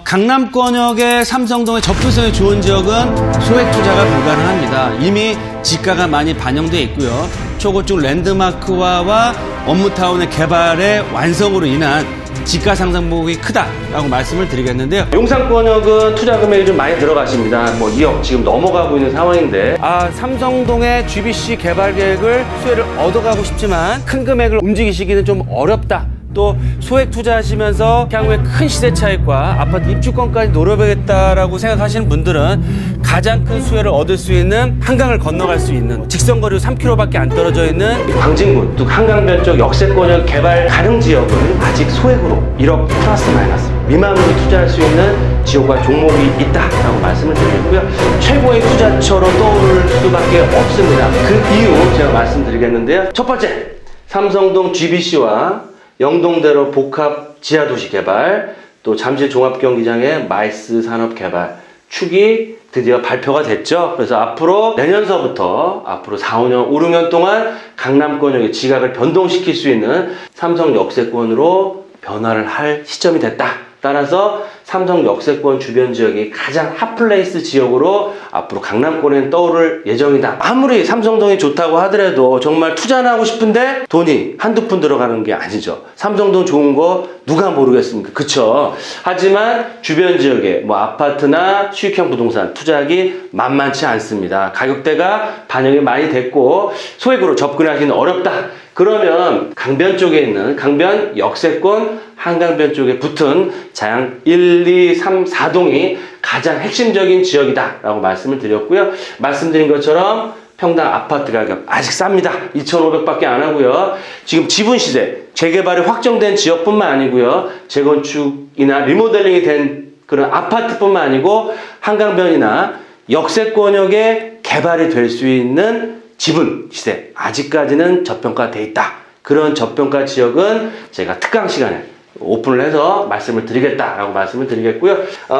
강남권역의 삼성동의 접근성이 좋은 지역은 소액 투자가 불가능합니다. 이미 지가가 많이 반영돼 있고요. 초고층 랜드마크화와 업무타운의 개발의 완성으로 인한 지가 상승폭이 크다라고 말씀을 드리겠는데요. 용산권역은 투자 금액이 좀 많이 들어가십니다. 2억 지금 넘어가고 있는 상황인데 삼성동의 GBC 개발 계획을 수혜를 얻어가고 싶지만 큰 금액을 움직이시기는 좀 어렵다. 또 소액 투자하시면서 향후에 큰 시세 차익과 아파트 입주권까지 노려보겠다라고 생각하시는 분들은 가장 큰 수혜를 얻을 수 있는 한강을 건너갈 수 있는 직선거리로 3km밖에 안 떨어져 있는 광진구 또 한강변 쪽 역세권역 개발 가능 지역은 아직 소액으로 1억 플러스 마이너스 미만으로 투자할 수 있는 지역과 종목이 있다라고 말씀을 드리고요. 최고의 투자처로 떠오를 수밖에 없습니다. 그 이유 제가 말씀드리겠는데요. 첫 번째, 삼성동 GBC와 영동대로 복합 지하도시 개발, 또 잠실 종합경기장의 마이스 산업 개발 축이 드디어 발표가 됐죠. 그래서 앞으로 내년서부터 앞으로 4, 5년, 5, 6년 동안 강남권역의 지각을 변동시킬 수 있는 삼성 역세권으로 변화를 할 시점이 됐다. 따라서 삼성 역세권 주변 지역이 가장 핫플레이스 지역으로 앞으로 강남권에는 떠오를 예정이다. 아무리 삼성동이 좋다고 하더라도 정말 투자는 하고 싶은데 돈이 한두 푼 들어가는 게 아니죠. 삼성동 좋은 거 누가 모르겠습니까? 그쵸? 하지만 주변 지역에 아파트나 수익형 부동산 투자하기 만만치 않습니다. 가격대가 반영이 많이 됐고 소액으로 접근하기는 어렵다. 그러면 강변 쪽에 있는 강변 역세권 한강변 쪽에 붙은 자양 1, 2, 3, 4동이 가장 핵심적인 지역이다 라고 말씀을 드렸고요. 말씀드린 것처럼 평당 아파트 가격 아직 쌉니다. 2,500밖에 안 하고요. 지금 지분 시세 재개발이 확정된 지역뿐만 아니고요. 재건축이나 리모델링이 된 그런 아파트뿐만 아니고 한강변이나 역세권역에 개발이 될 수 있는 지분 시세 아직까지는 저평가돼 있다. 그런 저평가 지역은 제가 특강 시간에 오픈을 해서 말씀을 드리겠다라고 말씀을 드리겠고요.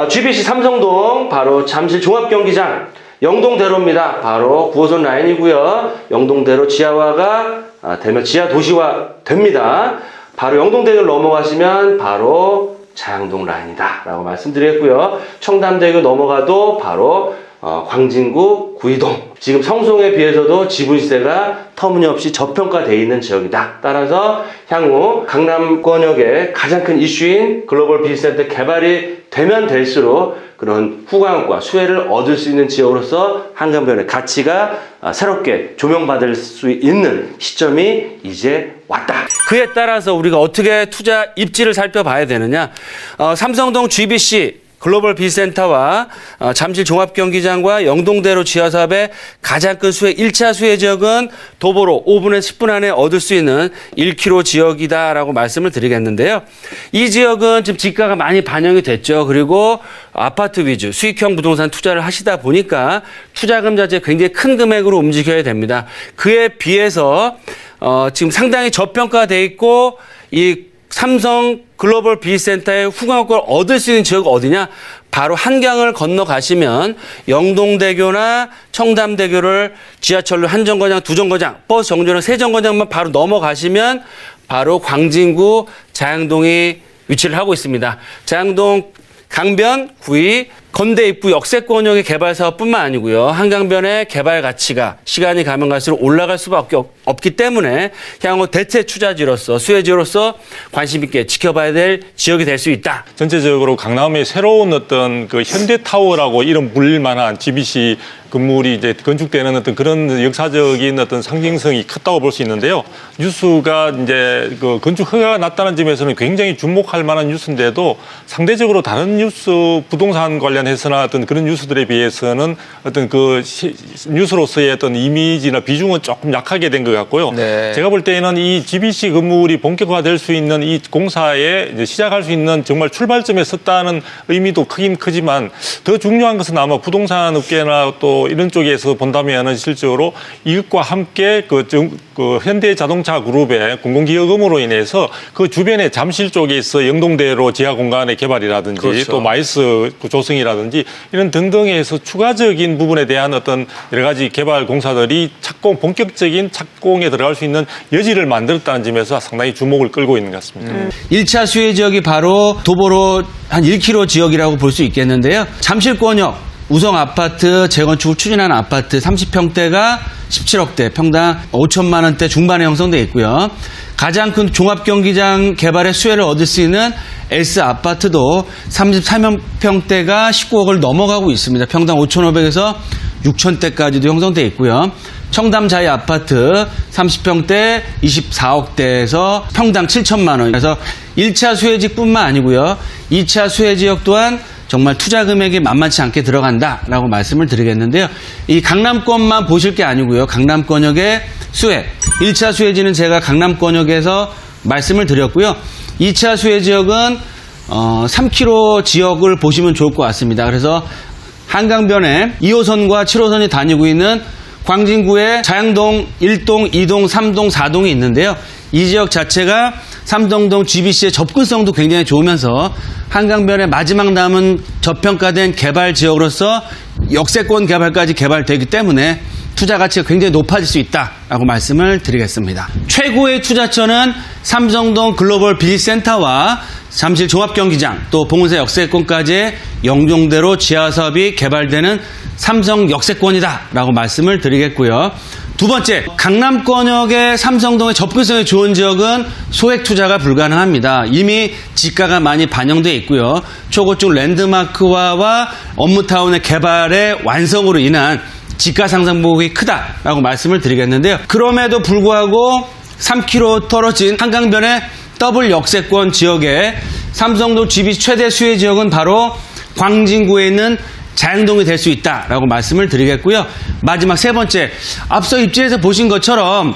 GBC 삼성동 바로 잠실 종합경기장 영동대로입니다. 바로 9호선 라인이고요. 영동대로 지하화가 되면 지하 도시화 됩니다. 바로 영동대교를 넘어가시면 바로 자양동 라인이다 라고 말씀드렸고요. 청담대교 넘어가도 바로 광진구 구이동 지금 성송에 비해서도 지분시세가 터무니없이 저평가되어 있는 지역이다. 따라서 향후 강남권역의 가장 큰 이슈인 글로벌 비즈센터 개발이 되면 될수록 그런 후광과 수혜를 얻을 수 있는 지역으로서 한강변의 가치가 새롭게 조명받을 수 있는 시점이 이제 왔다. 그에 따라서 우리가 어떻게 투자 입지를 살펴봐야 되느냐. 삼성동 GBC 글로벌 비센터와 잠실 종합경기장과 영동대로 지하사업의 가장 큰 수혜 1차 수혜 지역은 도보로 5분에서 10분 안에 얻을 수 있는 1km 지역이다라고 말씀을 드리겠는데요. 이 지역은 지금 지가가 많이 반영이 됐죠. 그리고 아파트 위주 수익형 부동산 투자를 하시다 보니까 투자금 자체 굉장히 큰 금액으로 움직여야 됩니다. 그에 비해서 지금 상당히 저평가돼 있고 이 삼성 글로벌 비센터의 후광효과를 얻을 수 있는 지역이 어디냐? 바로 한강을 건너가시면 영동대교나 청담대교를 지하철로 한 정거장, 두 정거장, 버스 정류장, 세 정거장만 바로 넘어가시면 바로 광진구 자양동이 위치를 하고 있습니다. 자양동 강변, 구이, 건대 입구 역세권역의 개발 사업뿐만 아니고요. 한강변의 개발 가치가 시간이 가면 갈수록 올라갈 수밖에 없기 때문에 향후 대체 투자지로서 수혜지로서 관심 있게 지켜봐야 될 지역이 될 수 있다. 전체적으로 강남의 새로운 어떤 그 현대타워라고 이름 불릴 만한 GBC 건물이 이제 건축되는 어떤 그런 역사적인 어떤 상징성이 컸다고 볼 수 있는데요. 뉴스가 이제 그 건축 허가가 났다는 점에서는 굉장히 주목할 만한 뉴스인데도 상대적으로 다른 뉴스 부동산 관련해서나 어떤 그런 뉴스들에 비해서는 어떤 그 뉴스로서의 어떤 이미지나 비중은 조금 약하게 된 것 같고요. 네. 제가 볼 때는 이 GBC 건물이 본격화될 수 있는 이 공사에 이제 시작할 수 있는 정말 출발점에 섰다는 의미도 크긴 크지만 더 중요한 것은 아마 부동산 업계나 또 이런 쪽에서 본다면은 실제로 이것과 함께 그 그 현대자동차 그룹의 공공기여금으로 인해서 그 주변에 잠실 쪽에 있어 영동대로 지하 공간의 개발이라든지 그렇죠. 또 마이스 조성이라든지 이런 등등에서 추가적인 부분에 대한 어떤 여러 가지 개발 공사들이 본격적인 착공에 들어갈 수 있는 여지를 만들었다는 점에서 상당히 주목을 끌고 있는 것 같습니다. 1차 수혜 지역이 바로 도보로 한 1km 지역이라고 볼 수 있겠는데요. 잠실권역 우성 아파트 재건축을 추진하는 아파트 30평대가 17억대, 평당 5천만 원대 중반에 형성되어 있고요. 가장 큰 종합경기장 개발의 수혜를 얻을 수 있는 S 아파트도 33평대가 19억을 넘어가고 있습니다. 평당 5,500에서 6천대까지도 형성되어 있고요. 청담 자이 아파트 30평대 24억대에서 평당 7천만 원. 그래서 1차 수혜지역뿐만 아니고요. 2차 수혜지역 또한 정말 투자 금액이 만만치 않게 들어간다라고 말씀을 드리겠는데요. 이 강남권만 보실 게 아니고요. 강남권역의 수혜. 1차 수혜지는 제가 강남권역에서 말씀을 드렸고요. 2차 수혜지역은 3km 지역을 보시면 좋을 것 같습니다. 그래서 한강변에 2호선과 7호선이 다니고 있는 광진구에 자양동 1동, 2동, 3동, 4동이 있는데요. 이 지역 자체가 삼성동 GBC의 접근성도 굉장히 좋으면서 한강변의 마지막 남은 저평가된 개발 지역으로서 역세권 개발까지 개발되기 때문에 투자 가치가 굉장히 높아질 수 있다라고 말씀을 드리겠습니다. 최고의 투자처는 삼성동 글로벌 비즈센터와 잠실 종합경기장 또 봉은사 역세권까지의 영종대로 지하사업이 개발되는 삼성 역세권이다라고 말씀을 드리겠고요. 두 번째, 강남권역의 삼성동의 접근성이 좋은 지역은 소액 투자가 불가능합니다. 이미 지가가 많이 반영되어 있고요. 초고층 랜드마크화와 업무타운의 개발의 완성으로 인한 지가 상승폭이 크다라고 말씀을 드리겠는데요. 그럼에도 불구하고 3km 떨어진 한강변의 더블 역세권 지역에 삼성동 GBC 최대 수혜 지역은 바로 광진구에 있는 자양동이 될 수 있다라고 말씀을 드리겠고요. 마지막 세 번째, 앞서 입지에서 보신 것처럼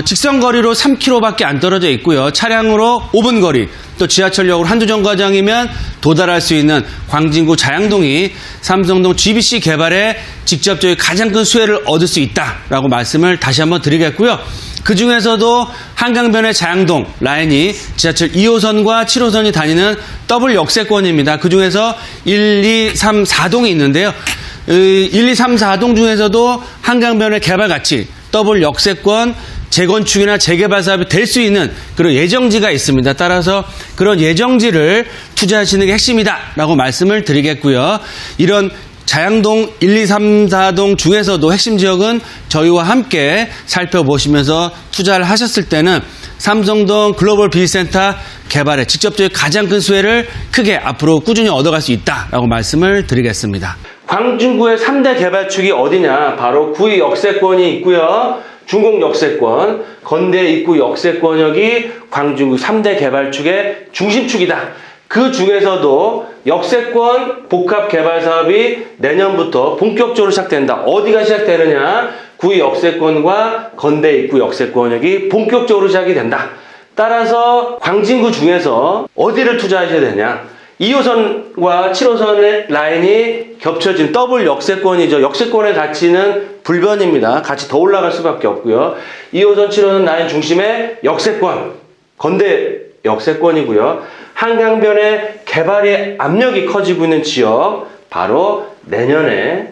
직선거리로 3km밖에 안 떨어져 있고요. 차량으로 5분 거리, 또 지하철역으로 한두 정거장이면 도달할 수 있는 광진구 자양동이 삼성동 GBC 개발에 직접적인 가장 큰 수혜를 얻을 수 있다라고 말씀을 다시 한번 드리겠고요. 그 중에서도 한강변의 자양동 라인이 지하철 2호선과 7호선이 다니는 더블 역세권입니다. 그 중에서 1, 2, 3, 4동이 있는데요. 1, 2, 3, 4동 중에서도 한강변의 개발 가치, 더블 역세권, 재건축이나 재개발 사업이 될 수 있는 그런 예정지가 있습니다. 따라서 그런 예정지를 투자하시는 게 핵심이다라고 말씀을 드리겠고요. 이런 자양동 1, 2, 3, 4동 중에서도 핵심 지역은 저희와 함께 살펴보시면서 투자를 하셨을 때는 삼성동 글로벌 비즈센터 개발에 직접적인 가장 큰 수혜를 크게 앞으로 꾸준히 얻어갈 수 있다라고 말씀을 드리겠습니다. 광진구의 3대 개발축이 어디냐? 바로 구의 역세권이 있고요. 중공 역세권, 건대 입구 역세권역이 광진구 3대 개발축의 중심축이다. 그 중에서도 역세권 복합 개발 사업이 내년부터 본격적으로 시작된다. 어디가 시작되느냐? 구의 역세권과 건대 입구 역세권역이 본격적으로 시작이 된다. 따라서 광진구 중에서 어디를 투자하셔야 되냐? 2호선과 7호선의 라인이 겹쳐진 더블 역세권이죠. 역세권의 가치는 불변입니다. 같이 더 올라갈 수밖에 없고요. 2호선, 7호선 라인 중심의 역세권, 건대 역세권이고요. 한강변의 개발의 압력이 커지고 있는 지역, 바로 내년에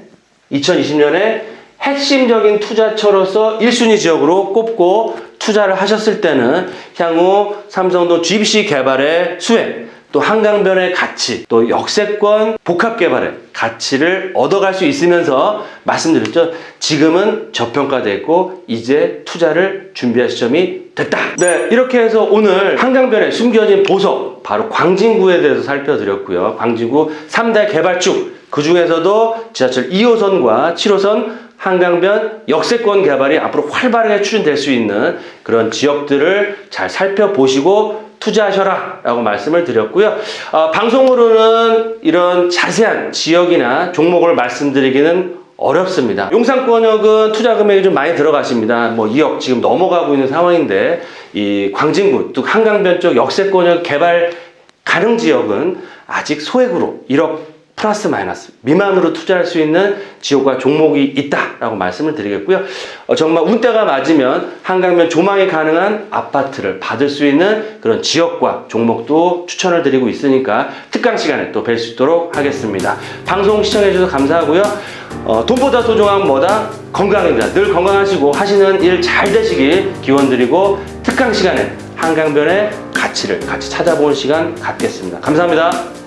2020년에 핵심적인 투자처로서 1순위 지역으로 꼽고 투자를 하셨을 때는 향후 삼성동 GBC 개발의 수혜, 또 한강변의 가치, 또 역세권 복합 개발의 가치를 얻어갈 수 있으면서 말씀드렸죠. 지금은 저평가되어 있고 이제 투자를 준비할 시점이 됐다. 네, 이렇게 해서 오늘 한강변에 숨겨진 보석, 바로 광진구에 대해서 살펴드렸고요. 광진구 3대 개발축, 그 중에서도 지하철 2호선과 7호선 한강변 역세권 개발이 앞으로 활발하게 추진될 수 있는 그런 지역들을 잘 살펴보시고 투자하셔라 라고 말씀을 드렸고요. 방송으로는 이런 자세한 지역이나 종목을 말씀드리기는 어렵습니다. 용산권역은 투자 금액이 좀 많이 들어가십니다. 뭐 2억 지금 넘어가고 있는 상황인데, 이 광진구 또 한강변 쪽 역세권역 개발 가능 지역은 아직 소액으로 1억 플러스 마이너스 미만으로 투자할 수 있는 지역과 종목이 있다라고 말씀을 드리겠고요. 정말 운때가 맞으면 한강변 조망이 가능한 아파트를 받을 수 있는 그런 지역과 종목도 추천을 드리고 있으니까 특강 시간에 또 뵐 수 있도록 하겠습니다. 방송 시청해 주셔서 감사하고요. 돈보다 소중한 뭐다? 건강입니다. 늘 건강하시고 하시는 일 잘 되시길 기원드리고 특강 시간에 한강변의 가치를 같이 찾아보는 시간 갖겠습니다. 감사합니다.